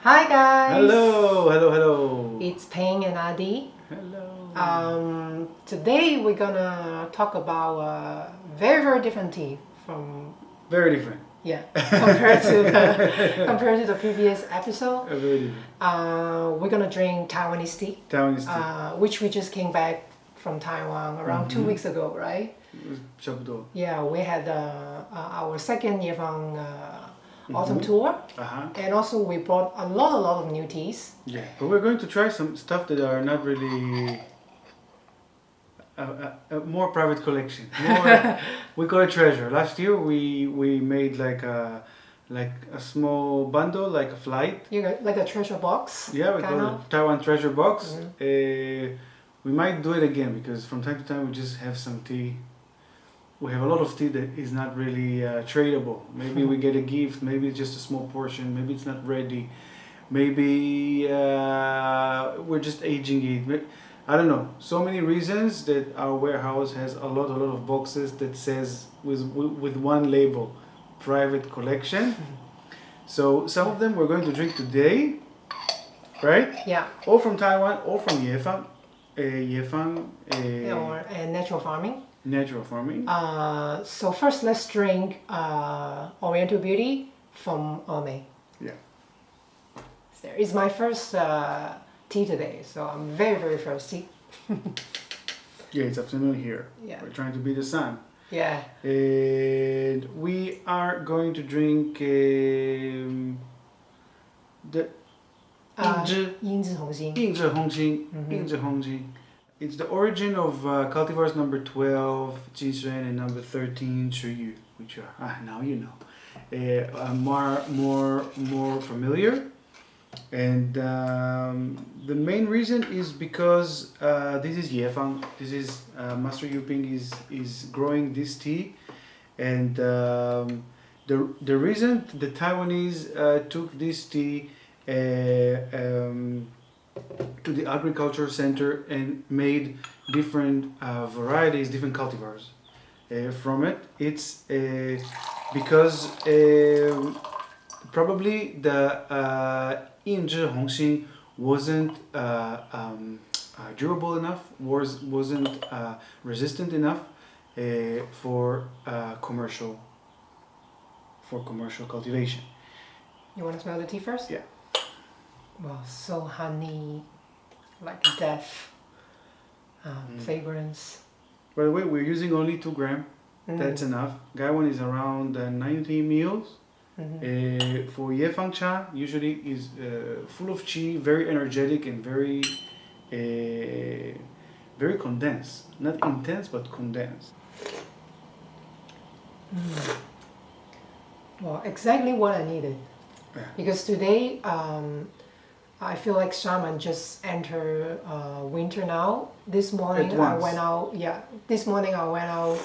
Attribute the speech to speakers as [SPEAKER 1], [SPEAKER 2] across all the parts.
[SPEAKER 1] Hi guys!
[SPEAKER 2] Hello.
[SPEAKER 1] It's Peng and Adi.
[SPEAKER 2] Hello.
[SPEAKER 1] Today we're gonna talk about very different tea from
[SPEAKER 2] Very different.
[SPEAKER 1] compared to the previous episode.
[SPEAKER 2] Very different.
[SPEAKER 1] We're gonna drink Taiwanese tea.
[SPEAKER 2] Taiwanese tea.
[SPEAKER 1] Which we just came back from Taiwan around 2 weeks ago, right?
[SPEAKER 2] 差不多.
[SPEAKER 1] Yeah, we had our second Yefang Autumn Tour, and also we brought a lot of new teas.
[SPEAKER 2] Yeah, but we're going to try some stuff that are not really a more private collection. More, we call it treasure. Last year we made like a small bundle, like a flight.
[SPEAKER 1] You got like a treasure box.
[SPEAKER 2] Yeah, we call it Taiwan treasure box. We might do it again because from time to time we just have some tea. We have a lot of tea that is not really tradable. Maybe we get a gift, maybe it's just a small portion, maybe it's not ready, maybe we're just aging it. I don't know. So many reasons that our warehouse has a lot of boxes that says with one label, private collection. So some of them we're going to drink today, right?
[SPEAKER 1] Yeah.
[SPEAKER 2] All from Taiwan, all from Yefang.
[SPEAKER 1] Or natural farming.
[SPEAKER 2] Natural farming.
[SPEAKER 1] So first let's drink Oriental Beauty from Oolong.
[SPEAKER 2] Yeah.
[SPEAKER 1] It's my first tea today, so I'm very thirsty.
[SPEAKER 2] Yeah, it's afternoon here.
[SPEAKER 1] Yeah.
[SPEAKER 2] We're trying to beat the sun.
[SPEAKER 1] Yeah.
[SPEAKER 2] And we are going to drink the
[SPEAKER 1] 英制红心.
[SPEAKER 2] 印制红心. It's the origin of cultivars number 12, Jianshui, and number 13, Chuyu, which are, now you know, more familiar. And the main reason is because this is Yefang. This is Master Yuping is growing this tea, and the reason the Taiwanese took this tea to the agriculture center and made different varieties, different cultivars from it. It's because probably the 印制红心 wasn't durable enough, wasn't resistant enough for commercial cultivation.
[SPEAKER 1] You want to smell the tea first?
[SPEAKER 2] Yeah.
[SPEAKER 1] Wow, so honey, like death, fragrance.
[SPEAKER 2] By the way, we're using only 2 grams. That's enough. Gaiwan is around 90 mils. For Yefang Cha, usually is full of qi, very energetic and very condensed. Not intense, but condensed.
[SPEAKER 1] Well, exactly what I needed.
[SPEAKER 2] Yeah.
[SPEAKER 1] Because today, I feel like Shaman just entered winter now. This morning I went out. Yeah, this morning I went out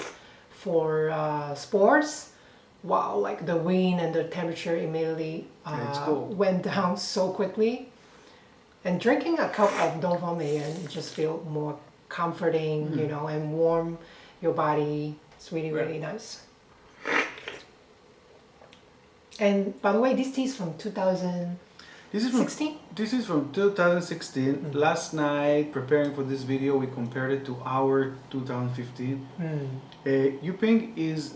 [SPEAKER 1] for sports. Wow, like the wind and the temperature immediately went down so quickly. And drinking a cup of Dongfang Meiyan, you just feel more comforting, you know, and warm your body. It's really nice. And by the way, this tea is from 2016?
[SPEAKER 2] This is from 2016. Last night, preparing for this video, we compared it to our 2015. Yuping is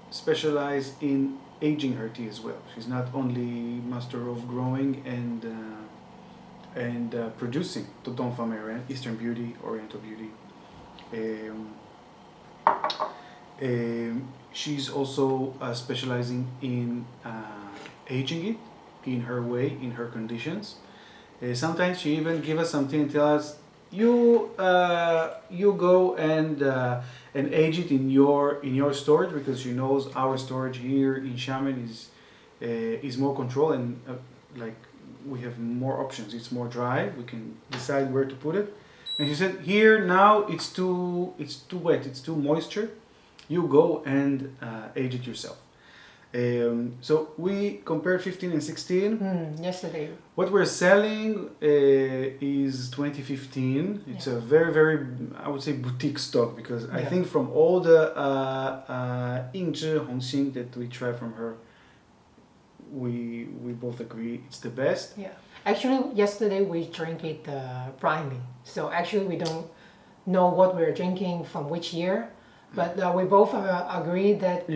[SPEAKER 2] specialized in aging her tea as well. She's not only master of growing and producing the Farming Eastern Beauty, Oriental Beauty. She's also specializing in aging it in her way, in her conditions. Sometimes she even give us something and tell us, you go and age it in your storage, because she knows our storage here in Xiamen is more control, and like we have more options. It's more dry. We can decide where to put it. And she said, here now it's too wet. It's too moisture. You go and age it yourself. So we compared 15 and 16.
[SPEAKER 1] Yesterday.
[SPEAKER 2] What we're selling is 2015. It's a very, I would say, boutique stock, because I think from all the 印制红心that we try from her, we both agree it's the best.
[SPEAKER 1] Yeah. Actually, yesterday we drank it blindly. So actually, we don't know what we're drinking from which year. But we both agree that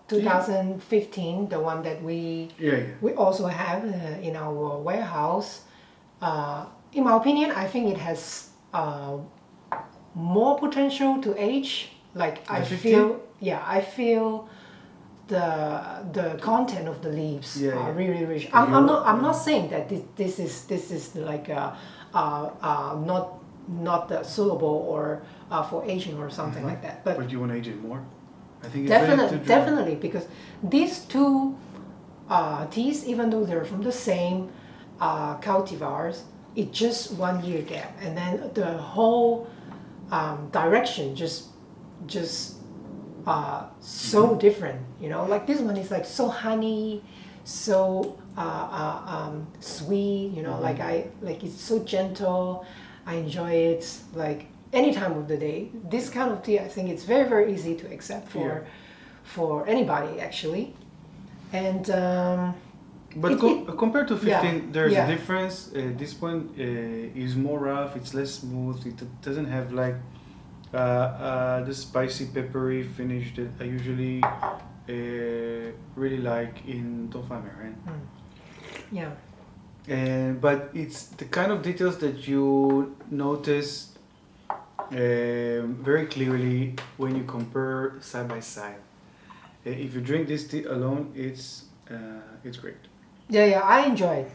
[SPEAKER 1] 2015, the one that we also have in our warehouse, in my opinion, I think it has more potential to age. Like I feel the content of the leaves are really rich. I'm not saying that this is like not suitable or for aging or something like that.
[SPEAKER 2] But you want to age it more? I think it's
[SPEAKER 1] definitely because these two teas, even though they're from the same cultivars, it's just 1 year gap, and then the whole direction just so different. You know, like this one is like so honey, so sweet. You know, like it's so gentle. I enjoy it like any time of the day. This kind of tea, I think it's very, very easy to accept for anybody actually. And
[SPEAKER 2] but compared to 15, there's a difference. This one is more rough. It's less smooth. It doesn't have like the spicy, peppery finish that I usually really like in Tofame, right?
[SPEAKER 1] Yeah.
[SPEAKER 2] But it's the kind of details that you notice very clearly when you compare side by side. If you drink this tea alone, it's great.
[SPEAKER 1] Yeah, I enjoy it.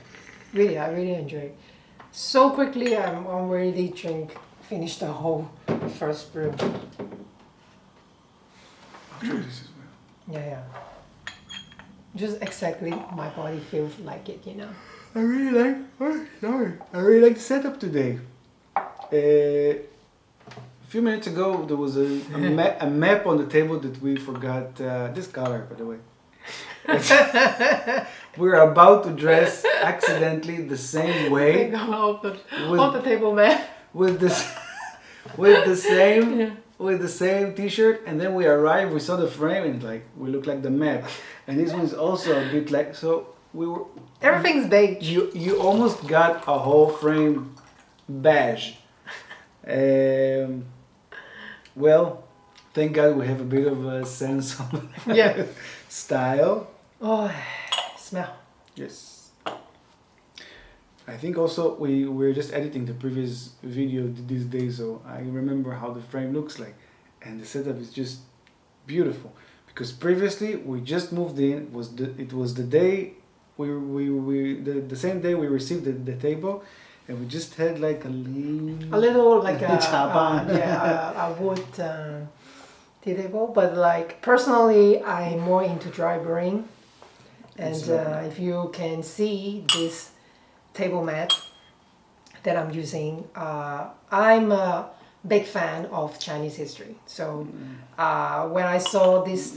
[SPEAKER 1] Really, I really enjoy it. So quickly, I'm already finished the whole first brew.
[SPEAKER 2] I'll try this as well.
[SPEAKER 1] Yeah. Just exactly my body feels like it, you know.
[SPEAKER 2] I really like the setup today. A few minutes ago, there was a map on the table that we forgot. This color, by the way. We're about to dress accidentally the same way.
[SPEAKER 1] Off the table map.
[SPEAKER 2] With the same T-shirt, and then we arrived. We saw the frame, and like we look like the map. And this one's also a bit like so. We were.
[SPEAKER 1] Everything's beige.
[SPEAKER 2] You almost got a whole frame beige. Well, thank God we have a bit of a sense of style.
[SPEAKER 1] Oh, smell.
[SPEAKER 2] Yes. I think also we're just editing the previous video these days, so I remember how the frame looks like, and the setup is just beautiful. Because previously we just moved in. It was the day the same day we received the table, and we just had like a
[SPEAKER 1] little like a wood tea table. But like personally, I'm more into dry brewing, and if you can see this table mat that I'm using, I'm a big fan of Chinese history. So when I saw this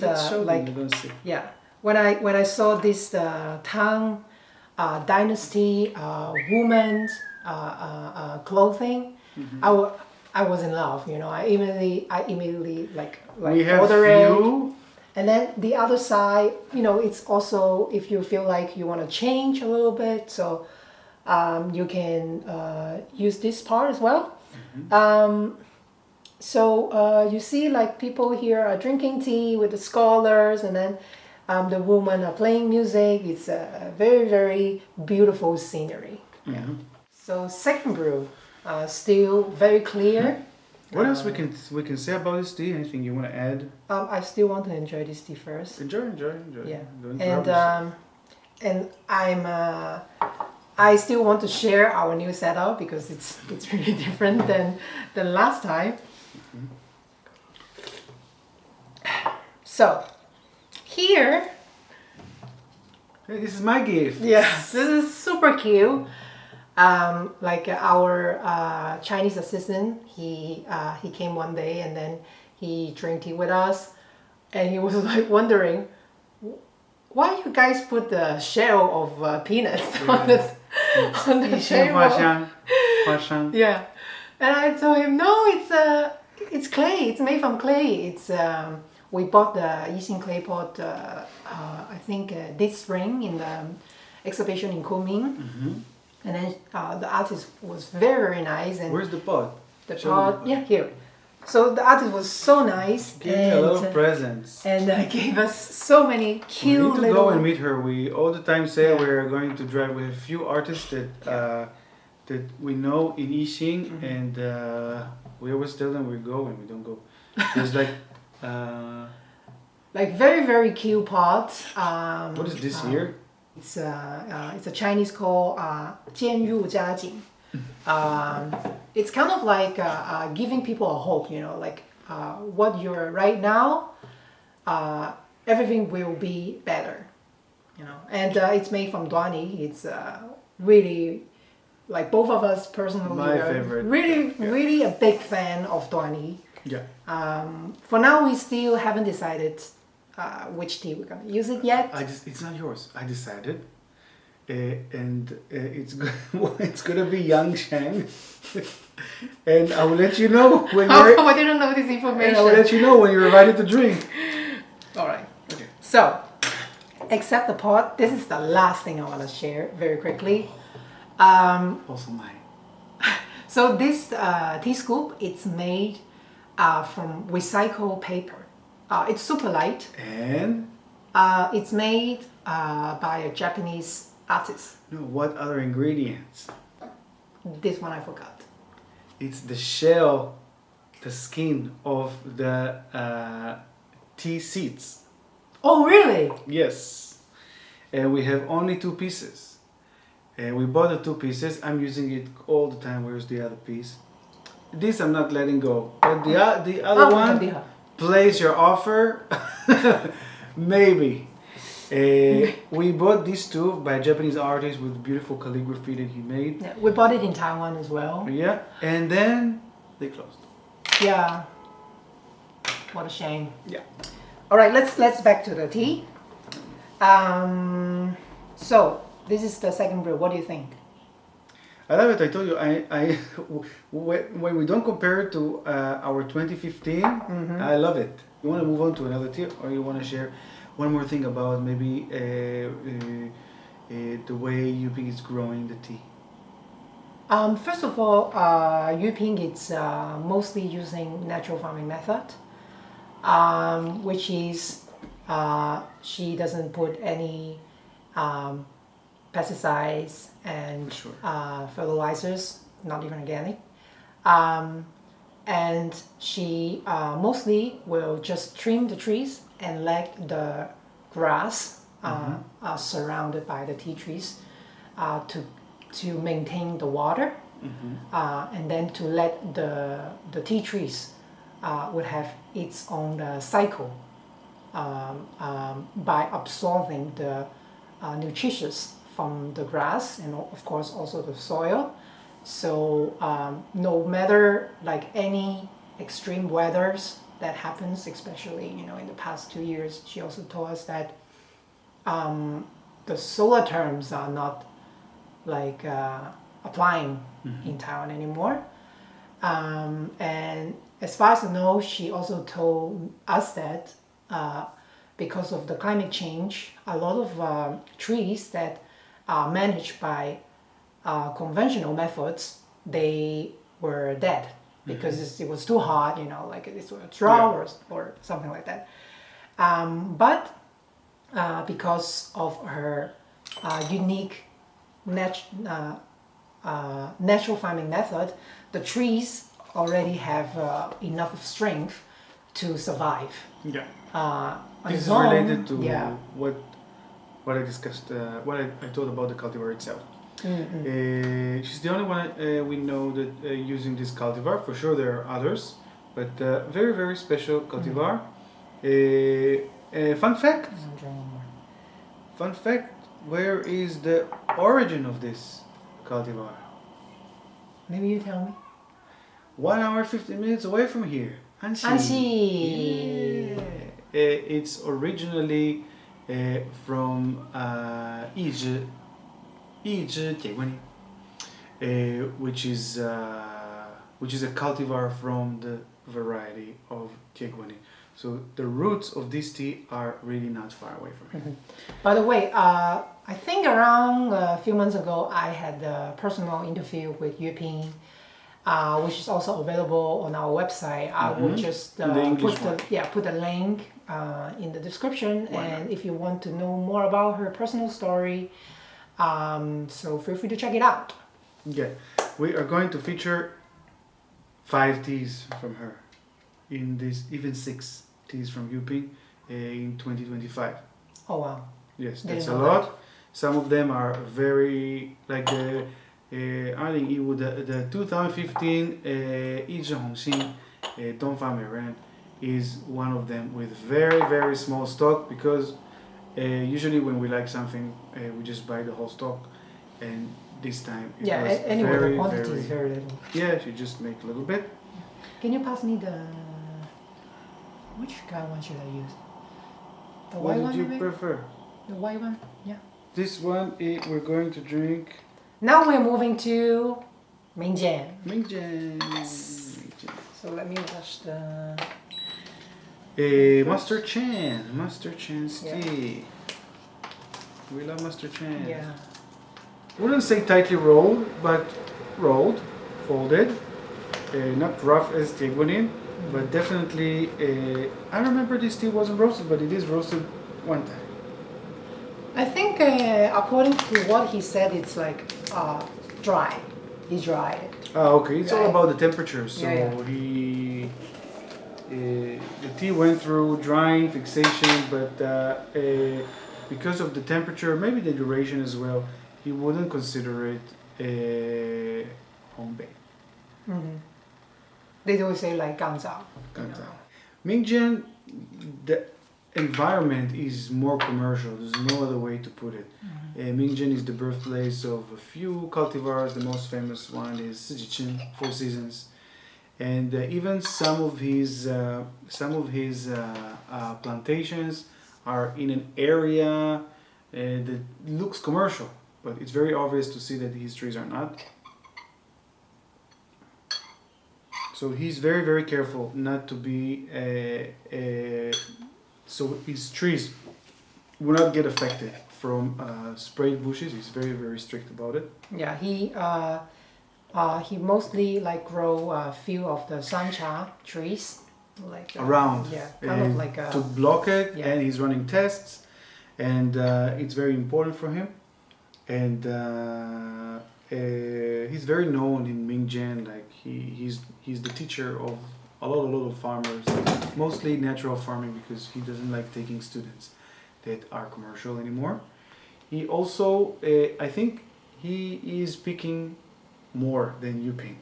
[SPEAKER 1] when I saw this Tang Dynasty women's clothing, I was in love. You know, I immediately like order it. And then the other side, you know, it's also if you feel like you want to change a little bit, so you can use this part as well. So you see, like people here are drinking tea with the scholars, and then the women are playing music. It's a very, very beautiful scenery. Yeah. So second brew, still very clear.
[SPEAKER 2] What else we can say about this tea? Anything you want to add?
[SPEAKER 1] I still want to enjoy this tea first.
[SPEAKER 2] Enjoy.
[SPEAKER 1] Yeah. And I still want to share our new setup because it's really different than last time. So here,
[SPEAKER 2] hey, this is my gift.
[SPEAKER 1] Yes, this is super cute. Like our Chinese assistant, he came one day and then he drank tea with us, and he was like wondering why you guys put the shell of peanuts on the table. Yeah, and I told him no, it's clay. It's made from clay. It's We bought the Yixing clay pot, I think this spring in the exhibition in Kunming. And then the artist was very, very nice. And
[SPEAKER 2] where's the pot?
[SPEAKER 1] The pot, yeah, here. So the artist was so nice.
[SPEAKER 2] Gave me a lot of presents.
[SPEAKER 1] And gave us so many cute little...
[SPEAKER 2] We need to go and meet her. We all the time say we're going to drive with a few artists that that we know in Yixing, and we always tell them we go and we don't go. There's
[SPEAKER 1] like very, very cute pot.
[SPEAKER 2] What is this here?
[SPEAKER 1] It's a Chinese called 渐入佳境. It's kind of like giving people a hope, you know, like what you're right now, everything will be better, you know. And it's made from Duani. It's really, like both of us personally,
[SPEAKER 2] my favorite.
[SPEAKER 1] Really a big fan of Duani.
[SPEAKER 2] Yeah.
[SPEAKER 1] For now, we still haven't decided which tea we're gonna use it yet.
[SPEAKER 2] It's not yours. I decided. And it's gonna be Yangshang, and I will let you know when
[SPEAKER 1] How come I didn't know this information?
[SPEAKER 2] I will let you know when you're ready to drink.
[SPEAKER 1] All right. Okay. So, except the pot, this is the last thing I want to share very quickly.
[SPEAKER 2] Also mine.
[SPEAKER 1] So this tea scoop, it's made from recycled paper. It's super light.
[SPEAKER 2] And
[SPEAKER 1] it's made by a Japanese artist.
[SPEAKER 2] No, what other ingredients?
[SPEAKER 1] This one I forgot.
[SPEAKER 2] It's the shell, the skin of the tea seeds.
[SPEAKER 1] Oh, really?
[SPEAKER 2] Yes. And we have only 2 pieces. And we bought the 2 pieces. I'm using it all the time. Where's the other piece? This I'm not letting go. But the other one, place your offer. Maybe. We bought these 2 by a Japanese artist with beautiful calligraphy that he made.
[SPEAKER 1] Yeah, we bought it in Taiwan as well.
[SPEAKER 2] Yeah, and then they closed.
[SPEAKER 1] Yeah. What a shame.
[SPEAKER 2] Yeah.
[SPEAKER 1] All right, let's back to the tea. So this is the second brew. What do you think?
[SPEAKER 2] I love it. I told you, when we don't compare it to our 2015, I love it. You want to move on to another tea, or you want to share one more thing about maybe the way Yuping is growing the tea?
[SPEAKER 1] First of all, Yuping it's mostly using natural farming method, which is she doesn't put any pesticides and fertilizers, not even organic. And she mostly will just trim the trees and let the grass surrounded by the tea trees to maintain the water, and then to let the tea trees would have its own cycle by absorbing the nutritious from the grass and of course also the soil. So no matter like any extreme weathers that happens, especially in the past 2 years, she also told us that the solar terms are not like applying in Taiwan anymore. And as far as I know, she also told us that because of the climate change, a lot of trees that are managed by conventional methods, they were dead because it was too hot, like it was a drought or something like that. But because of her unique natural farming method, the trees already have enough strength to survive.
[SPEAKER 2] Yeah. This is related to what I discussed, what I told about the cultivar itself. She's the only one we know that using this cultivar. For sure there are others, but very, very special cultivar. Fun fact, where is the origin of this cultivar?
[SPEAKER 1] Maybe you tell me.
[SPEAKER 2] 1 hour 15 minutes away from here.
[SPEAKER 1] Anxi.
[SPEAKER 2] Yeah. It's originally from Yizhi gaiwan, which is a cultivar from the variety of gaiwan. So the roots of this tea are really not far away from here.
[SPEAKER 1] By the way, I think around a few months ago, I had a personal interview with Yeping, which is also available on our website. I will just put the link in the description, and if you want to know more about her personal story, so feel free to check it out.
[SPEAKER 2] Yeah, we are going to feature 5 teas from her in this, even 6 teas from Yuping in 2025.
[SPEAKER 1] Oh wow.
[SPEAKER 2] Yes, that's a lot. Some of them are very, like the 2015的 2015 Alishan Yefang Qing Xin is one of them with very, very small stock, because usually when we like something, we just buy the whole stock, and this time it was
[SPEAKER 1] anyway,
[SPEAKER 2] very,
[SPEAKER 1] the quantity is very little.
[SPEAKER 2] Yeah, you just make a little bit.
[SPEAKER 1] Can you pass me the, which gaiwan should I use? The white one?
[SPEAKER 2] What did you prefer?
[SPEAKER 1] The white one? Yeah.
[SPEAKER 2] This one we're going to drink.
[SPEAKER 1] Now we're moving to Mingjian.
[SPEAKER 2] Mingjian.
[SPEAKER 1] Yes. So let me wash the...
[SPEAKER 2] Master Chan's tea. We love Master Chan.
[SPEAKER 1] Yeah.
[SPEAKER 2] Wouldn't say tightly rolled, but rolled, folded. Not rough as Taiwanese, but definitely. I remember this tea wasn't roasted, but it is roasted one time.
[SPEAKER 1] I think according to what he said, it's like dry. He dried it.
[SPEAKER 2] Oh, okay. It's all about the temperature. So the tea went through drying, fixation, but because of the temperature, maybe the duration as well, he wouldn't consider it home baked.
[SPEAKER 1] They do say like ganzao.
[SPEAKER 2] Mingjian, the environment is more commercial. There's no other way to put it. Mingjian is the birthplace of a few cultivars. The most famous one is Sijichen, 4 Seasons, and even some of his plantations are in an area that looks commercial, but it's very obvious to see that his trees are not. So he's very, very careful not to be so his trees will not get affected from sprayed bushes. He's very, very strict about it.
[SPEAKER 1] Yeah, he mostly like grow a few of the sancha trees, like
[SPEAKER 2] around.
[SPEAKER 1] Yeah, kind of like
[SPEAKER 2] to block it, and he's running tests, and it's very important for him, and he's very known in Mingjian. Like he's the teacher of a lot of farmers, mostly natural farming, because he doesn't like taking students that are commercial anymore. He also, I think he is picking more than Yuping,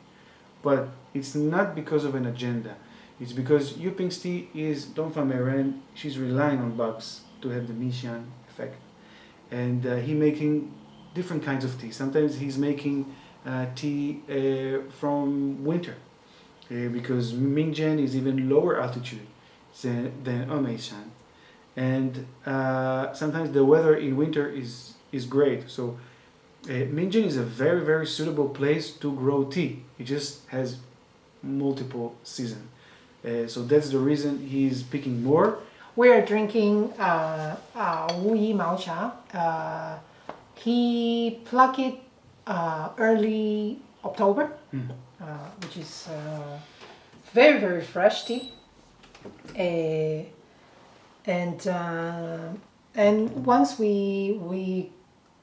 [SPEAKER 2] but it's not because of an agenda. It's because Yuping's tea is Dongfang, she's relying on bugs to have the Mixian effect, and he making different kinds of tea. Sometimes he's making tea from winter, because Mingjian is even lower altitude than Omeishan, and sometimes the weather in winter is great. So Mingjian is a very, very suitable place to grow tea. It just has multiple seasons. So that's the reason he's picking more.
[SPEAKER 1] We are drinking Wuyi Mao Cha. He plucked it early October, which is very, very fresh tea. And once we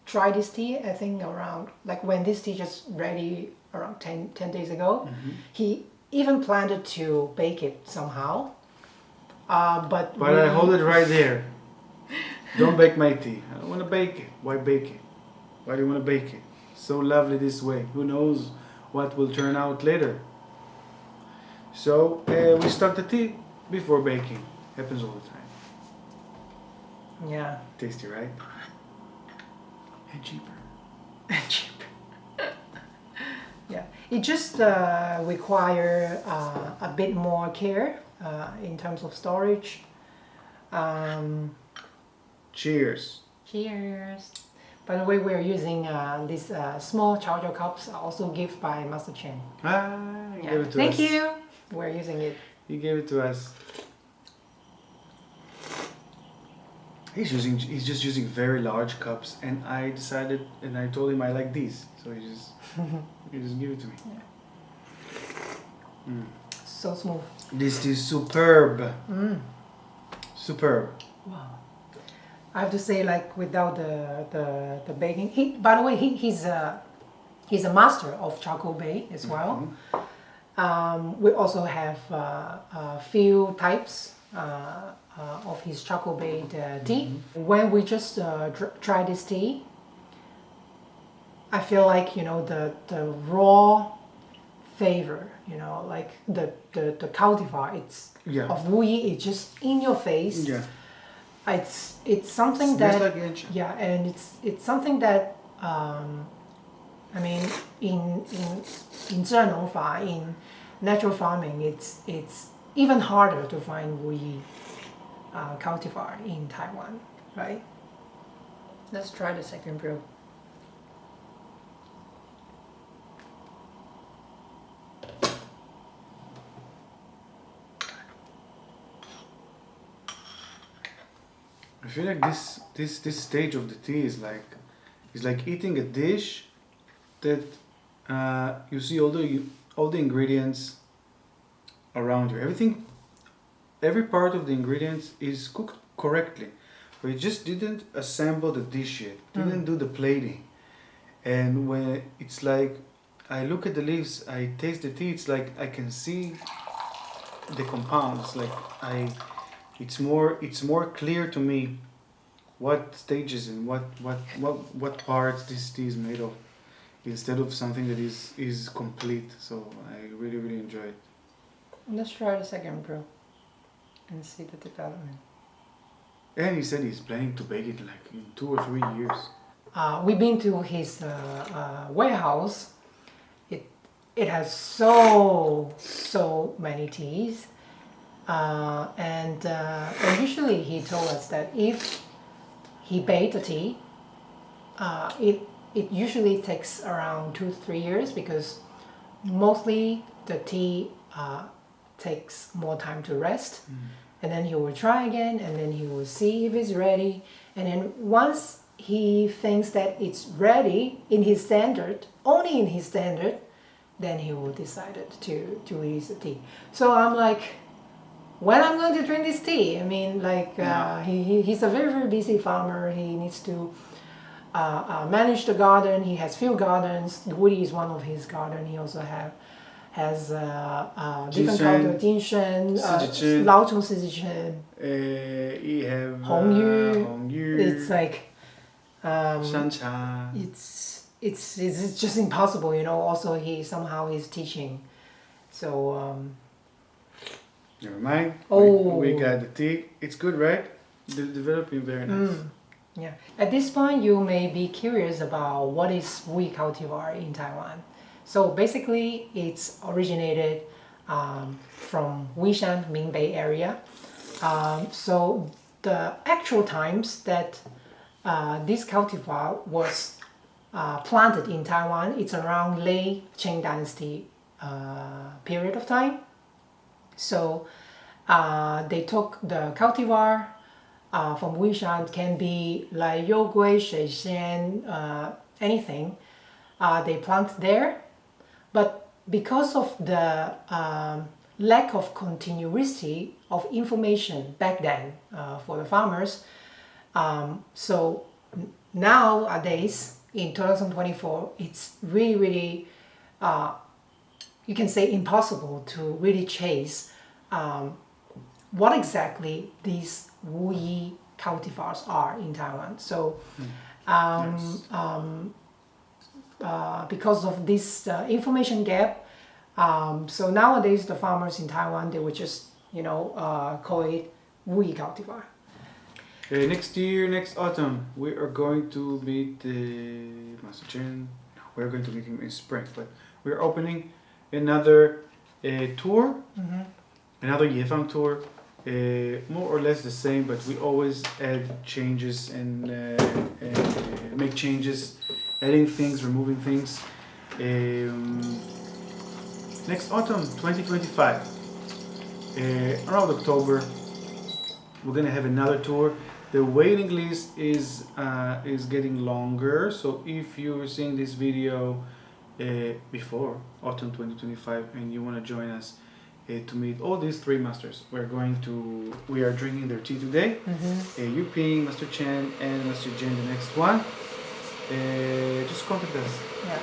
[SPEAKER 1] try this tea, I think around, like when this tea just ready around 10 days ago, he even planned to bake it somehow. But
[SPEAKER 2] I hold it right there. Don't bake my tea. I don't want to bake it. Why bake it? Why do you want to bake it? So lovely this way. Who knows what will turn out later? So we start the tea before baking. Happens all the time.
[SPEAKER 1] Yeah.
[SPEAKER 2] Tasty, right? And cheaper.
[SPEAKER 1] And cheaper. Yeah. It just require a bit more care in terms of storage.
[SPEAKER 2] Cheers.
[SPEAKER 1] Cheers. By the way, we're using these small charger cups, also given by Master Chen.
[SPEAKER 2] Gave it to
[SPEAKER 1] Thank
[SPEAKER 2] us.
[SPEAKER 1] you. We're using it.
[SPEAKER 2] He gave it to us. He's just using very large cups, and I decided, and I told him I like these, so he just gave it to me.
[SPEAKER 1] Yeah. So smooth.
[SPEAKER 2] This is superb. Superb.
[SPEAKER 1] Wow. I have to say, like, without the baking. By the way, he's a master of charcoal bake as well. We also have a few types of his charcoal baked tea. When we just try this tea, I feel like, you know, the raw flavor, you know, like the cultivar, it's of Wuyi, it's just in your face.
[SPEAKER 2] Yeah.
[SPEAKER 1] It's something that
[SPEAKER 2] like
[SPEAKER 1] yeah, and it's something that I mean, in 自然农法, in natural farming, it's even harder to find Wuyi cultivar in Taiwan, right? Let's try the second brew.
[SPEAKER 2] I feel like this stage of the tea is like eating a dish that you see all the ingredients around you. Every part of the ingredients is cooked correctly, but you just didn't assemble the dish yet. Didn't do the plating, and when it's like I look at the leaves, I taste the tea. It's like I can see the compounds. Like it's more clear to me what stages and what parts this tea is made of, instead of something that is complete. So I really enjoy it.
[SPEAKER 1] Let's try the second brew and see the development.
[SPEAKER 2] And he said he's planning to bake it like in 2 or 3 years.
[SPEAKER 1] We've been to his warehouse. It has so many teas. And usually he told us that if he baked the tea, it usually takes around 2 to 3 years, because mostly the tea takes more time to rest. And then he will try again, and then he will see if it's ready. And then once he thinks that it's ready in his standard, only in his standard, then he will decide to release the tea. So I'm like, when I'm going to drink this tea? I mean, like, he's a very busy farmer. He needs to manage the garden. He has few gardens. Wuyi is one of his garden. He also has different kind of Jianshui, 老虫四季春.
[SPEAKER 2] You have
[SPEAKER 1] 红玉.
[SPEAKER 2] 红玉.
[SPEAKER 1] It's like
[SPEAKER 2] 山茶.
[SPEAKER 1] It's just impossible, you know. Also, he's teaching, so.
[SPEAKER 2] Never mind.
[SPEAKER 1] Oh.
[SPEAKER 2] We got the tea. It's good, right? Developing very nice.
[SPEAKER 1] Yeah. At this point, you may be curious about what is Wuyi cultivar in Taiwan. So basically, it's originated from Wishan, Minbei area. So the actual times that this cultivar was planted in Taiwan, it's around late Qing Dynasty period of time. So they took the cultivar from Wishan, can be like Yougui, Sheixian, anything. They plant there, but because of the lack of continuity of information back then for the farmers, so nowadays in 2024, it's really you can say impossible to really chase what exactly these Wuyi cultivars are in Taiwan. So because of this information gap, so nowadays the farmers in Taiwan, they would just call it Wuyi cultivar.
[SPEAKER 2] Next autumn, we are going to meet Master Chen. We're going to meet him in spring, but we're opening another tour, another Yefang tour, more or less the same, but we always add changes and make changes, adding things, removing things. Next autumn, 2025, around October, we're gonna have another tour. The waiting list is getting longer. So if you're seeing this video before autumn 2025 and you want to join us to meet all these three masters, we are drinking their tea today. Yu Ping, Master Chen, and Master Jen, the next one. Just contact us.
[SPEAKER 1] Yeah.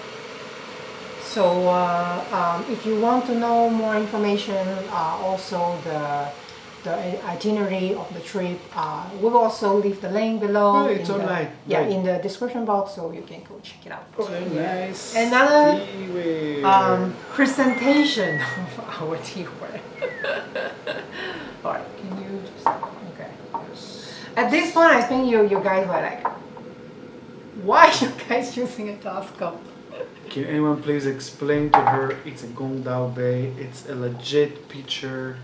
[SPEAKER 1] So if you want to know more information, also the itinerary of the trip, we'll also leave the link below.
[SPEAKER 2] Oh, it's online.
[SPEAKER 1] In the description box, so you can go check it out.
[SPEAKER 2] Okay, nice.
[SPEAKER 1] Another presentation of our teaware. All right, can you just okay? At this point, I think you guys were like, why are you guys using a telescope?
[SPEAKER 2] Can anyone please explain to her it's a Gongdao Bay, it's a legit picture.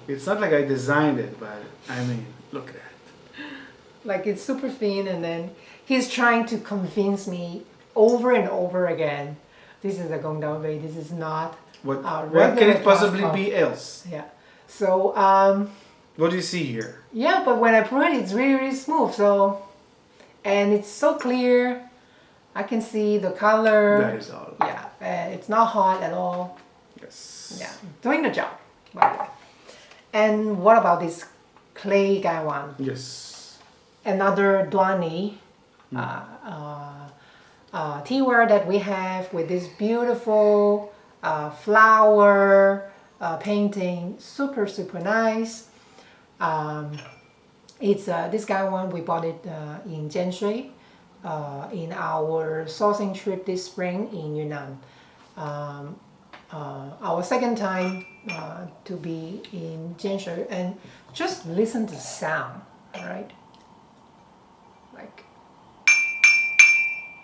[SPEAKER 2] It's not like I designed it, but I mean, look at that.
[SPEAKER 1] Like it's super thin, and then he's trying to convince me over and over again, this is a Gongdao Bay, this is not
[SPEAKER 2] what can it possibly be else?
[SPEAKER 1] Yeah. So
[SPEAKER 2] what do you see here?
[SPEAKER 1] Yeah, but when I pour it, it's really, really smooth. So, and it's so clear. I can see the color.
[SPEAKER 2] That is all.
[SPEAKER 1] Yeah, it's not hot at all.
[SPEAKER 2] Yes.
[SPEAKER 1] Yeah, doing the job, by the way. And what about this clay gaiwan?
[SPEAKER 2] Yes.
[SPEAKER 1] Another Duani teaware that we have with this beautiful flower painting. Super, super nice. It's this gaiwan, we bought it in Jianshui in our sourcing trip this spring in Yunnan. Our second time to be in Jianshui, and just listen to the sound, right? Like,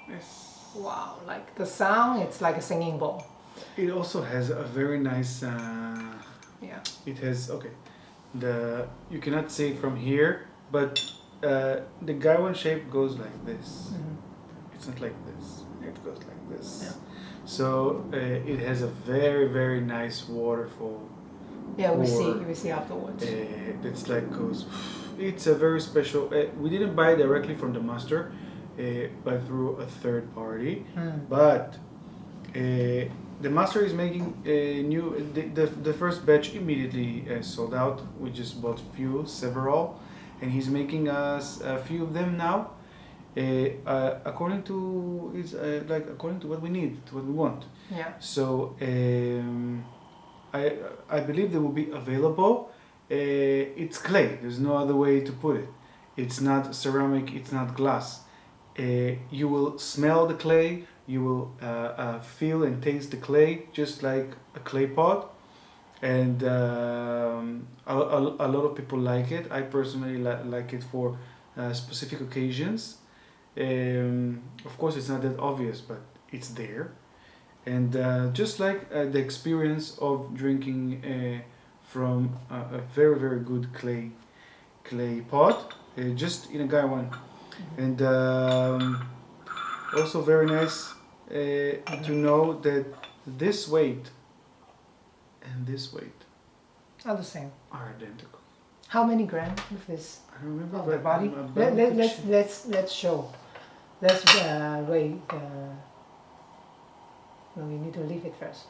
[SPEAKER 2] Yes.
[SPEAKER 1] wow, like the sound, it's like a singing bowl.
[SPEAKER 2] It also has a very nice.
[SPEAKER 1] Yeah.
[SPEAKER 2] It has you cannot see it from here, but the gaiwan shape goes like this. It's not like this. It goes like this.
[SPEAKER 1] Yeah.
[SPEAKER 2] So it has a very, very nice waterfall.
[SPEAKER 1] Yeah, we see afterwards.
[SPEAKER 2] It's like goes. It's a very special. We didn't buy directly from the master, but through a third party. But the master is making a new. The first batch immediately sold out. We just bought several, and he's making us a few of them now. According to what we need, to what we want.
[SPEAKER 1] Yeah.
[SPEAKER 2] So I believe they will be available. It's clay. There's no other way to put it. It's not ceramic. It's not glass. You will smell the clay. You will feel and taste the clay, just like a clay pot. And a lot of people like it. I personally like it for specific occasions. Of course, it's not that obvious, but it's there. And just like the experience of drinking from a very, very good clay pot, just in a gaiwan. And also very nice to know that this weight and this weight
[SPEAKER 1] Are the same.
[SPEAKER 2] are identical.
[SPEAKER 1] How many grams of this?
[SPEAKER 2] I don't remember,
[SPEAKER 1] Of the
[SPEAKER 2] but
[SPEAKER 1] body?
[SPEAKER 2] I'm about to check.
[SPEAKER 1] Let's show. Let's wait. No, we need to leave it first.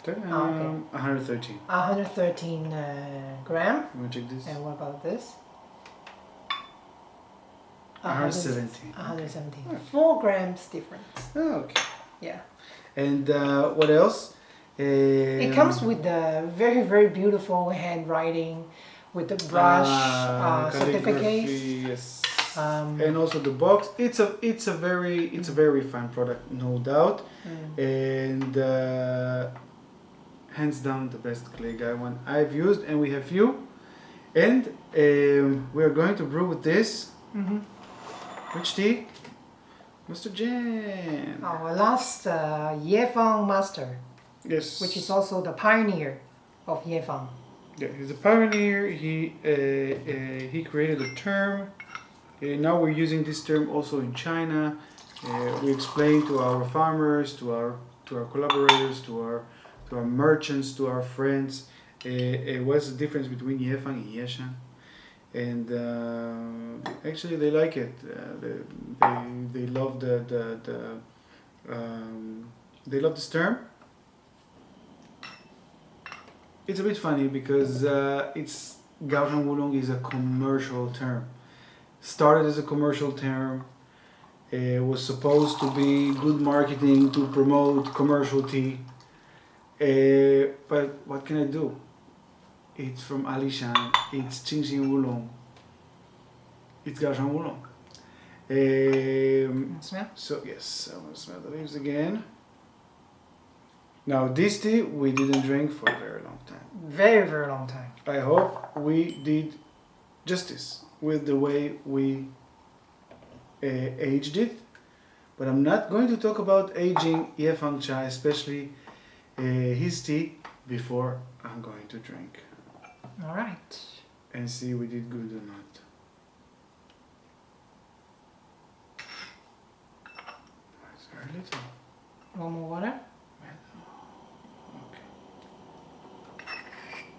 [SPEAKER 2] Okay,
[SPEAKER 1] okay.
[SPEAKER 2] 113.
[SPEAKER 1] 113 gram.
[SPEAKER 2] You want to check this?
[SPEAKER 1] And what about this?
[SPEAKER 2] 117.
[SPEAKER 1] 117. 4 grams difference.
[SPEAKER 2] Oh, okay.
[SPEAKER 1] Yeah.
[SPEAKER 2] And what else?
[SPEAKER 1] It comes with the very, very beautiful handwriting with the brush certificate.
[SPEAKER 2] Yes. And also the box. It's a very fine product, no doubt. And hands down the best clay gaiwan I've used, and we have few. And we are going to brew with this. Which tea? Mr. Jen.
[SPEAKER 1] Our last Yefang master.
[SPEAKER 2] Yes.
[SPEAKER 1] Which is also the pioneer of Yefang.
[SPEAKER 2] Yeah, he's a pioneer. He created a term. Now we're using this term also in China. We explain to our farmers, to our collaborators, to our merchants, to our friends, what's the difference between Yefang and Yeshan. and actually they like it. They love they love this term. It's a bit funny because it's Gaoshang Wulong is a commercial term. Started as a commercial term. It was supposed to be good marketing to promote commercial tea. But what can I do? It's from Alishan. It's Qing Xin Oolong. It's Gaoshang Wulong.
[SPEAKER 1] Smell?
[SPEAKER 2] So yes, I want to smell the leaves again. Now this tea we didn't drink for a very long time.
[SPEAKER 1] Very, very long time.
[SPEAKER 2] I hope we did justice with the way we aged it, but I'm not going to talk about aging Yefang Cha, especially his tea, before I'm going to drink.
[SPEAKER 1] All right.
[SPEAKER 2] And see we did good or not. It's very little.
[SPEAKER 1] One more water?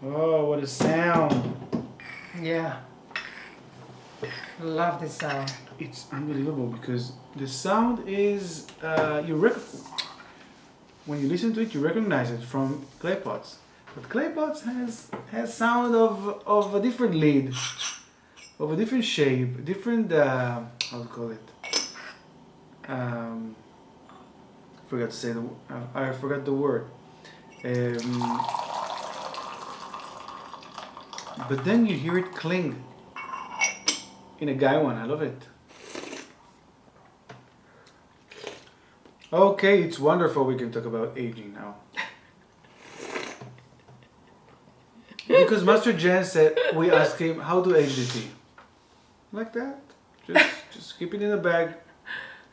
[SPEAKER 2] Oh, what a sound!
[SPEAKER 1] Yeah. Love this sound.
[SPEAKER 2] It's unbelievable because the sound is when you listen to it, you recognize it from clay pots. But clay pots has sound of a different lid, of a different shape, different how to call it. I forgot the word. But then you hear it cling in a gaiwan. I love it. Okay, it's wonderful. We can talk about aging now. Because Master Jen said, we asked him how to age the tea. Like that. Just keep it in a bag.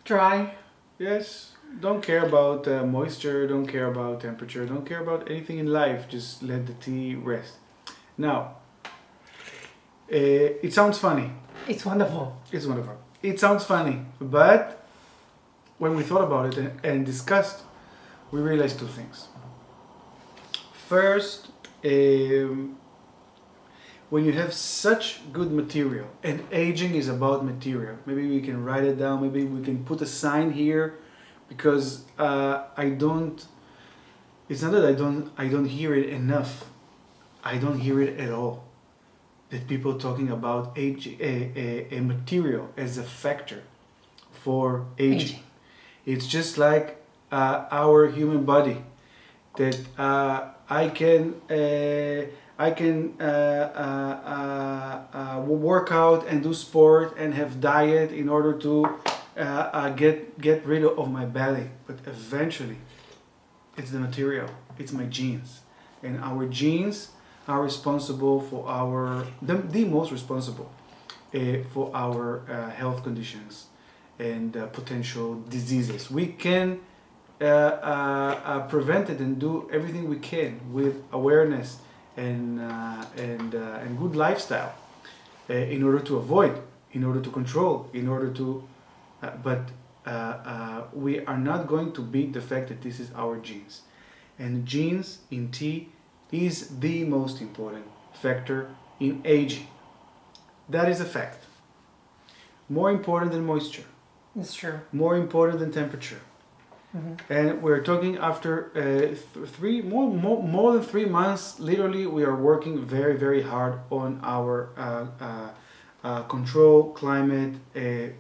[SPEAKER 1] Dry.
[SPEAKER 2] Yes. Don't care about moisture, don't care about temperature, don't care about anything in life. Just let the tea rest. Now, it sounds funny.
[SPEAKER 1] It's wonderful.
[SPEAKER 2] It's wonderful. It sounds funny, but when we thought about it and discussed, we realized two things. First, when you have such good material, and aging is about material, maybe we can write it down, maybe we can put a sign here, because it's not that I don't hear it enough. I don't hear it at all. That people talking about age, a material as a factor for aging. It's just like our human body, that I can work out and do sport and have diet in order to get rid of my belly, but eventually it's the material, it's my genes, and our genes are responsible for the most responsible for our health conditions and potential diseases. We can prevent it and do everything we can with awareness and good lifestyle in order to avoid, in order to control, in order to but we are not going to beat the fact that this is our genes, and genes in tea is the most important factor in aging. That is a fact. More important than moisture.
[SPEAKER 1] It's true.
[SPEAKER 2] More important than temperature. Mm-hmm. And we're talking after more than 3 months. Literally, we are working very, very hard on our control climate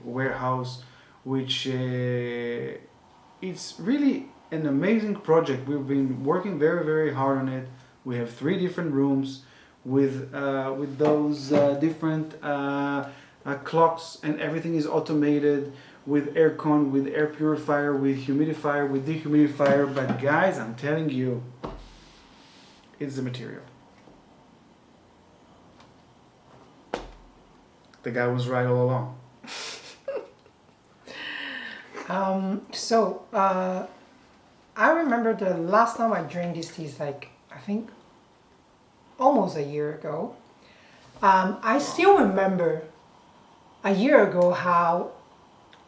[SPEAKER 2] warehouse, which it's really an amazing project. We've been working very, very hard on it. We have 3 different rooms with those different clocks, and everything is automated with aircon, with air purifier, with humidifier, with dehumidifier. But guys, I'm telling you, it's the material. The guy was right all along.
[SPEAKER 1] I remember the last time I drank this tea is like, I think almost a year ago. I still remember a year ago how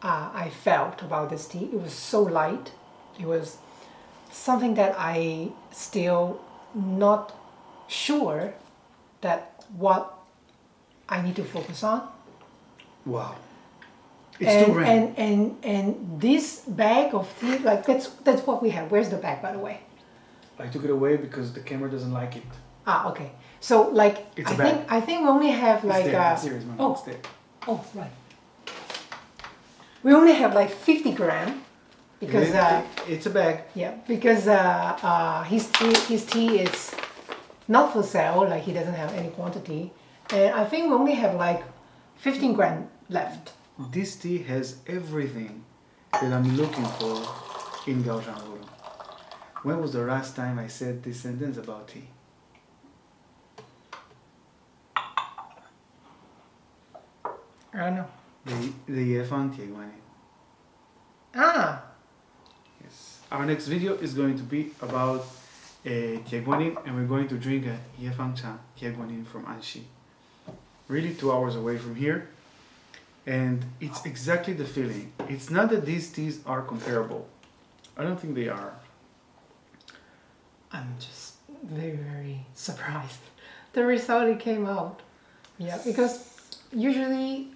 [SPEAKER 1] I felt about this tea. It was so light. It was something that I still not sure that what I need to focus on.
[SPEAKER 2] Wow. It's 2 grand.
[SPEAKER 1] And this bag of tea, like that's what we have. Where's the bag, by the way?
[SPEAKER 2] I took it away because the camera doesn't like it.
[SPEAKER 1] Ah, okay. So like
[SPEAKER 2] It's
[SPEAKER 1] I think we only have like
[SPEAKER 2] it's there. It's serious, man.
[SPEAKER 1] oh
[SPEAKER 2] It's there.
[SPEAKER 1] oh right. We only have like 50 gram because
[SPEAKER 2] it's a bag.
[SPEAKER 1] yeah, because his tea is not for sale, like he doesn't have any quantity, and I think we only have like 15 gram left.
[SPEAKER 2] This tea has everything that I'm looking for in Gaoshan Wulong. When was the last time I said this sentence about tea?
[SPEAKER 1] I don't know.
[SPEAKER 2] The Yefang Taiwan.
[SPEAKER 1] Ah,
[SPEAKER 2] Yes. Our next video is going to be about Taiwan, and we're going to drink a Yefang Cha Taiwan from Anxi. Really 2 hours away from here. And it's exactly the feeling. It's not that these teas are comparable. I don't think they are.
[SPEAKER 1] I'm just very surprised. The result it came out. Yeah, because usually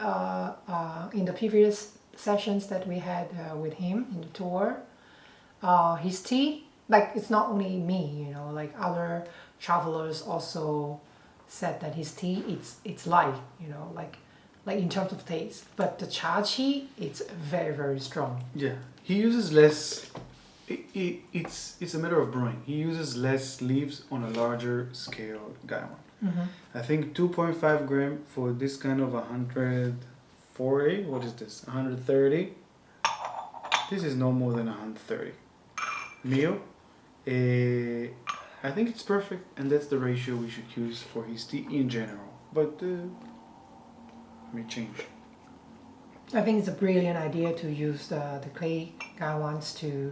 [SPEAKER 1] in the previous sessions that we had with him in the tour, his tea, like it's not only me, you know, like other travelers also said that his tea it's light, you know, like in terms of taste. But the cha tea, it's very, very strong.
[SPEAKER 2] Yeah, he uses less. It's a matter of brewing. He uses less leaves on a larger scale gaiwan. I think 2.5 gram for this kind of 140. What is this? 130. This is no more than 130 meal. I think it's perfect, and that's the ratio we should use for his tea in general. But may change.
[SPEAKER 1] I think it's a brilliant idea to use the clay gaiwans to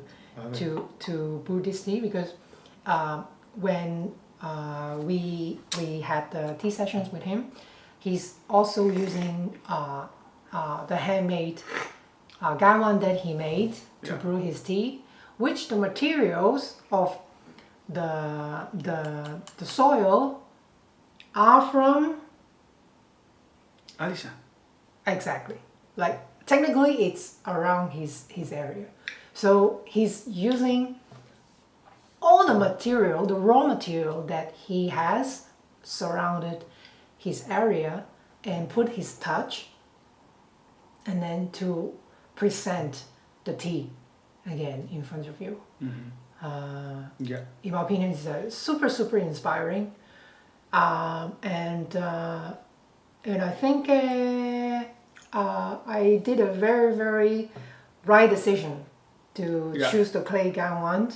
[SPEAKER 1] brew this tea, because when we had the tea sessions with him, he's also using the handmade gaiwan that he made to brew his tea, which the materials of the soil are from
[SPEAKER 2] Alishan.
[SPEAKER 1] exactly, like technically it's around his area, so he's using all the material, the raw material that he has surrounded his area, and put his touch, and then to present the tea again in front of you.
[SPEAKER 2] Yeah.
[SPEAKER 1] In my opinion, it's super inspiring, and I think I did a very right decision to choose the clay gaiwan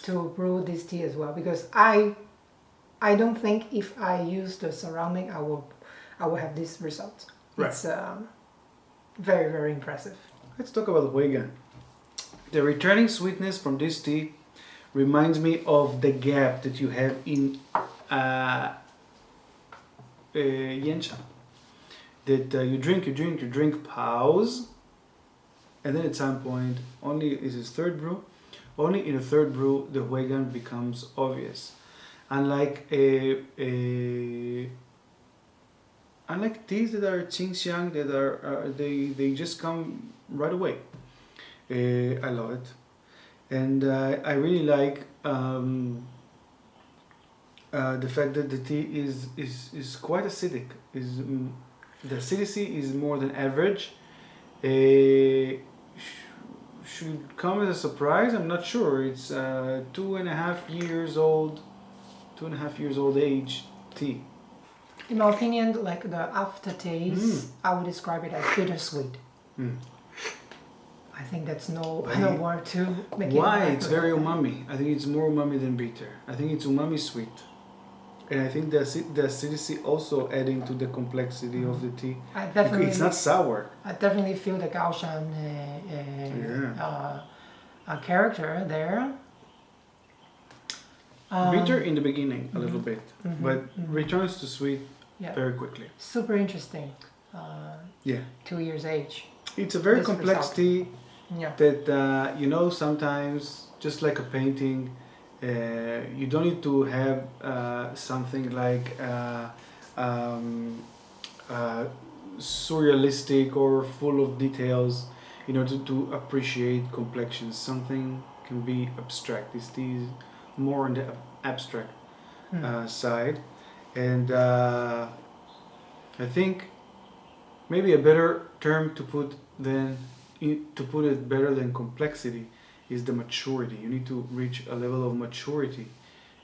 [SPEAKER 1] to brew this tea as well, because I don't think if I use the surrounding I will have this result. Right. It's very impressive.
[SPEAKER 2] Let's talk about Huigan. The returning sweetness from this tea reminds me of the gap that you have in Yanshui. That you drink, pause, and then at some point, only is his third brew, only in the third brew the Huigan becomes obvious. Unlike unlike teas that are Qingxiang, that are they just come right away. I love it, and I really like the fact that the tea is quite acidic. The acidity is more than average. Should come as a surprise. I'm not sure. It's 2.5 years old, 2.5 years old age tea.
[SPEAKER 1] In my opinion, like the aftertaste, I would describe it as bittersweet. I think that's no word to make it.
[SPEAKER 2] Why? It's very umami. I think it's more umami than bitter. I think it's umami sweet. And I think the acidity also adding to the complexity of the tea. It's not sour.
[SPEAKER 1] I definitely feel the Gaoshan character there.
[SPEAKER 2] Bitter in the beginning a little bit, but returns to sweet very quickly.
[SPEAKER 1] Super interesting. 2 years age.
[SPEAKER 2] It's a very complex tea that you know, sometimes just like a painting. You don't need to have something like surrealistic or full of details in order to appreciate complexions. Something can be abstract. This tea is more on the abstract side, and I think maybe a better term to put it better than complexity is the maturity. You need to reach a level of maturity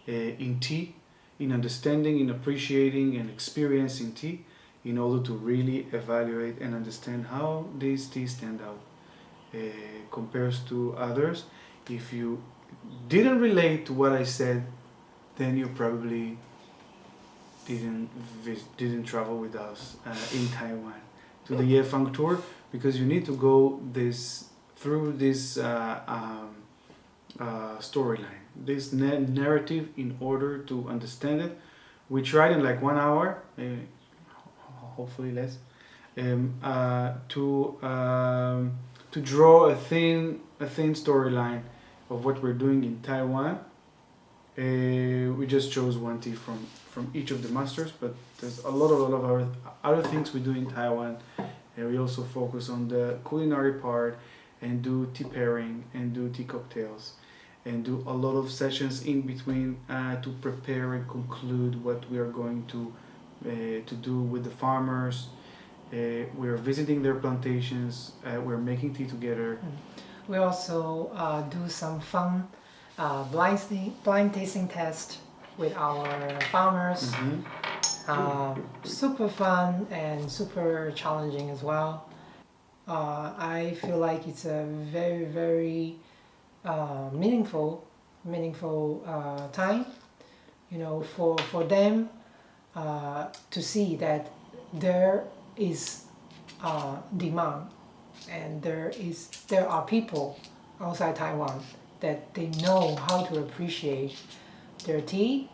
[SPEAKER 2] in tea, in understanding, in appreciating and experiencing tea, in order to really evaluate and understand how these teas stand out compares to others. If you didn't relate to what I said, then you probably didn't travel with us in Taiwan to the Yefang Tour, because you need to go through this storyline, this narrative, in order to understand it. We tried in like 1 hour, hopefully less, to draw a thin storyline of what we're doing in Taiwan. We just chose one tea from each of the masters, but there's a lot of other things we do in Taiwan. We also focus on the culinary part and do tea pairing and do tea cocktails and do a lot of sessions in between to prepare and conclude what we are going to do with the farmers. We're visiting their plantations. We're making tea together.
[SPEAKER 1] We also do some fun blind tasting test with our farmers. Super fun and super challenging as well. I feel like it's a very, very meaningful time, for them to see that there is demand, and there are people outside Taiwan that they know how to appreciate their tea,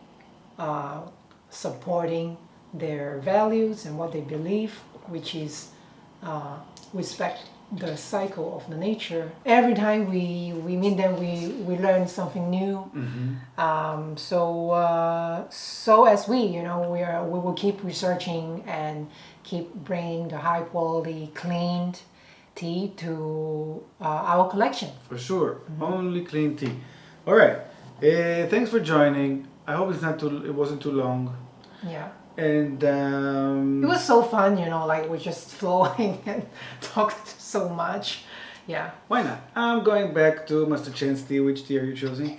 [SPEAKER 1] supporting their values and what they believe, which is respect the cycle of the nature. Every time we meet them, we learn something new. So as we will keep researching and keep bringing the high quality, cleaned tea to our collection.
[SPEAKER 2] For sure, only clean tea. All right, thanks for joining. I hope it wasn't too long.
[SPEAKER 1] Yeah.
[SPEAKER 2] And
[SPEAKER 1] it was so fun, like we're just flowing and talked so much. Yeah.
[SPEAKER 2] Why not? I'm going back to Master Chen's tea. Which tea are you choosing?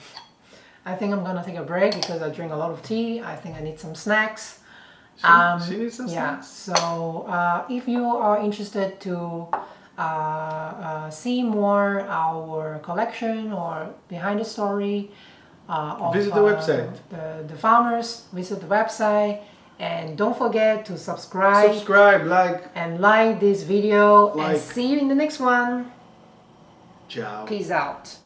[SPEAKER 1] I think I'm gonna take a break because I drink a lot of tea. I think I need some snacks.
[SPEAKER 2] She needs some snacks.
[SPEAKER 1] So if you are interested to see more our collection or behind the story,
[SPEAKER 2] visit the website.
[SPEAKER 1] The farmers, visit the website. And don't forget to subscribe, like this video, and see you in the next one.
[SPEAKER 2] Ciao.
[SPEAKER 1] Peace out.